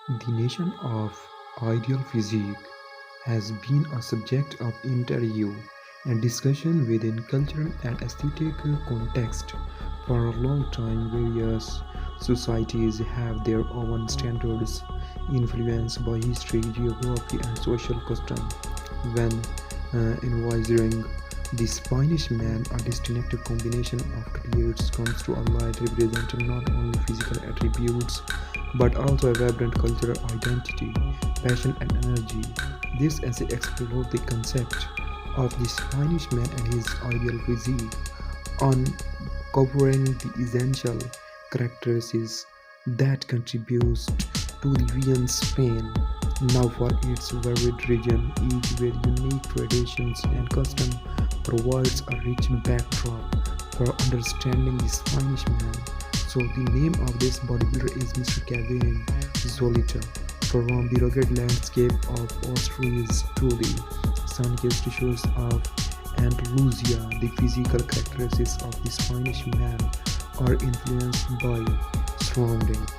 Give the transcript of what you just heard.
The nation of ideal physique has been a subject of intrigue and discussion within cultural and aesthetic context. For a long time, various societies have their own standards influenced by history, geography, and social custom. When envisaging the Spanish man, a distinctive combination of traits comes to a light representing not only physical attributes but also a vibrant cultural identity, passion, and energy. This essay explores the concept of the Spanish man and his ideal physique, uncovering the essential characteristics that contribute to the vision.Spain. Now for its varied region, each with unique traditions and custom, provides a rich backdrop for understanding the Spanish man. So the name of this bodybuilder is Mr. Kevin Zolita. From the rugged landscape of Asturias to the sun-kissed shores of Andalusia, the physical characteristics of the Spanish man are influenced by surroundings.